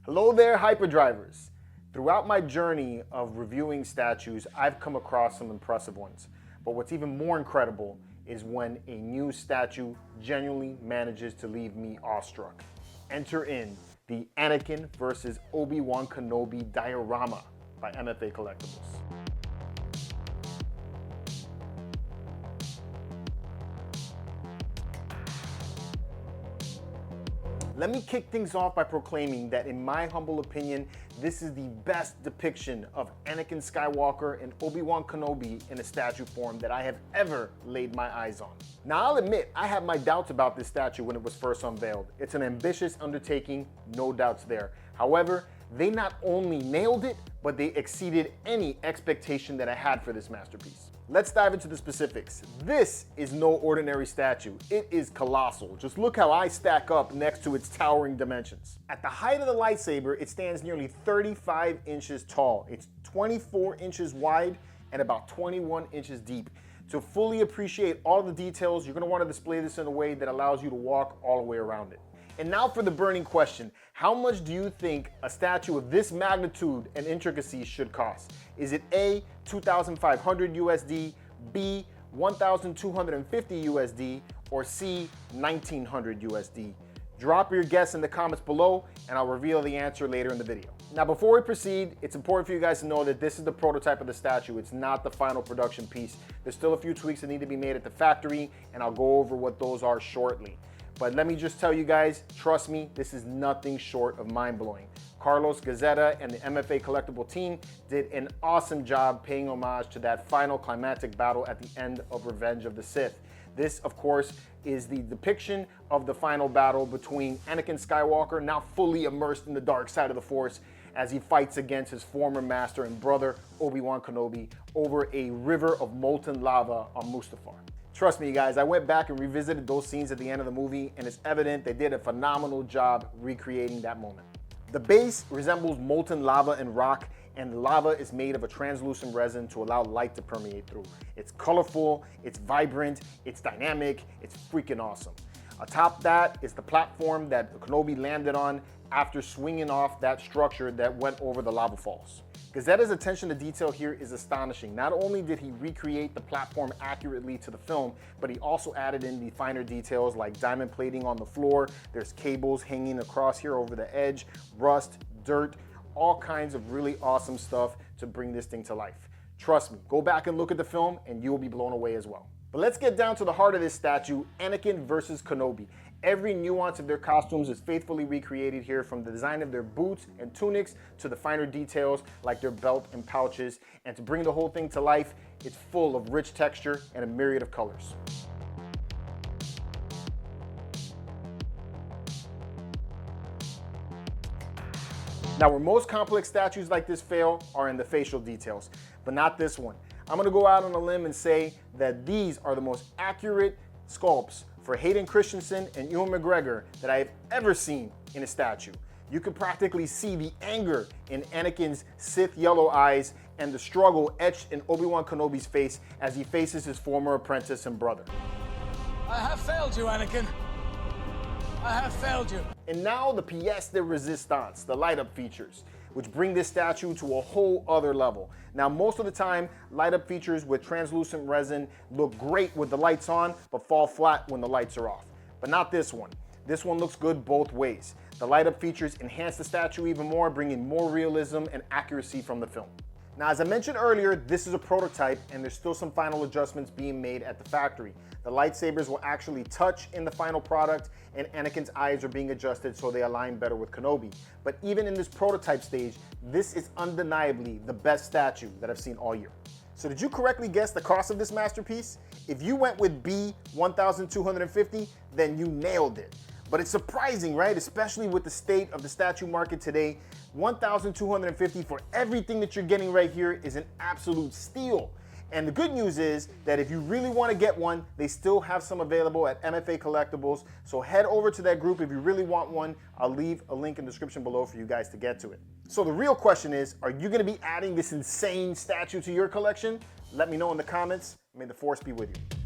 Hello there, Hyperdrivers. Throughout my journey of reviewing statues, I've come across some impressive ones. But what's even more incredible is when a new statue genuinely manages to leave me awestruck. Enter in the Anakin versus Obi-Wan Kenobi diorama by MFA Collectibles. Let me kick things off by proclaiming that in my humble opinion, this is the best depiction of Anakin Skywalker and Obi-Wan Kenobi in a statue form that I have ever laid my eyes on. Now I'll admit, I had my doubts about this statue when it was first unveiled. It's an ambitious undertaking, no doubts there. However, they not only nailed it, but they exceeded any expectation that I had for this masterpiece. Let's dive into the specifics. This is no ordinary statue. It is colossal. Just look how I stack up next to its towering dimensions. At the height of the lightsaber, it stands nearly 35 inches tall. It's 24 inches wide and about 21 inches deep. To fully appreciate all the details, you're going to want to display this in a way that allows you to walk all the way around it. And now for the burning question. How much do you think a statue of this magnitude and intricacy should cost? Is it A, 2,500 USD, B, 1,250 USD, or C, 1,900 USD? Drop your guess in the comments below and I'll reveal the answer later in the video. Now before we proceed, it's important for you guys to know that this is the prototype of the statue. It's not the final production piece. There's still a few tweaks that need to be made at the factory and I'll go over what those are shortly. But let me just tell you guys, trust me, this is nothing short of mind-blowing. Carlos Gazzetta and the MFA Collectible team did an awesome job paying homage to that final climatic battle at the end of Revenge of the Sith. This, of course, is the depiction of the final battle between Anakin Skywalker, now fully immersed in the dark side of the Force, as he fights against his former master and brother, Obi-Wan Kenobi, over a river of molten lava on Mustafar. Trust me, guys, I went back and revisited those scenes at the end of the movie, and it's evident they did a phenomenal job recreating that moment. The base resembles molten lava and rock, and the lava is made of a translucent resin to allow light to permeate through. It's colorful, it's vibrant, it's dynamic, it's freaking awesome. Atop that is the platform that Kenobi landed on after swinging off that structure that went over the lava falls. Gazzetta's attention to detail here is astonishing. Not only did he recreate the platform accurately to the film, but he also added in the finer details like diamond plating on the floor, there's cables hanging across here over the edge, rust, dirt, all kinds of really awesome stuff to bring this thing to life. Trust me, go back and look at the film and you'll be blown away as well. But let's get down to the heart of this statue, Anakin versus Kenobi. Every nuance of their costumes is faithfully recreated here, from the design of their boots and tunics to the finer details like their belt and pouches. And to bring the whole thing to life, it's full of rich texture and a myriad of colors. Now, where most complex statues like this fail are in the facial details, but not this one. I'm gonna go out on a limb and say that these are the most accurate sculpts for Hayden Christensen and Ewan McGregor that I have ever seen in a statue. You can practically see the anger in Anakin's Sith yellow eyes and the struggle etched in Obi-Wan Kenobi's face as he faces his former apprentice and brother. I have failed you, Anakin. I have failed you. And now the pièce de résistance, the light up features, which bring this statue to a whole other level. Now, most of the time, light up features with translucent resin look great with the lights on, but fall flat when the lights are off. But not this one. This one looks good both ways. The light up features enhance the statue even more, bringing more realism and accuracy from the film. Now, as I mentioned earlier, this is a prototype and there's still some final adjustments being made at the factory. The lightsabers will actually touch in the final product and Anakin's eyes are being adjusted so they align better with Kenobi. But even in this prototype stage, this is undeniably the best statue that I've seen all year. So did you correctly guess the cost of this masterpiece? If you went with B, 1,250, then you nailed it. But it's surprising, right? Especially with the state of the statue market today, 1,250 for everything that you're getting right here is an absolute steal. And the good news is that if you really want to get one, they still have some available at MFA Collectibles. So head over to that group if you really want one. I'll leave a link in the description below for you guys to get to it. So the real question is, are you going to be adding this insane statue to your collection? Let me know in the comments. May the Force be with you.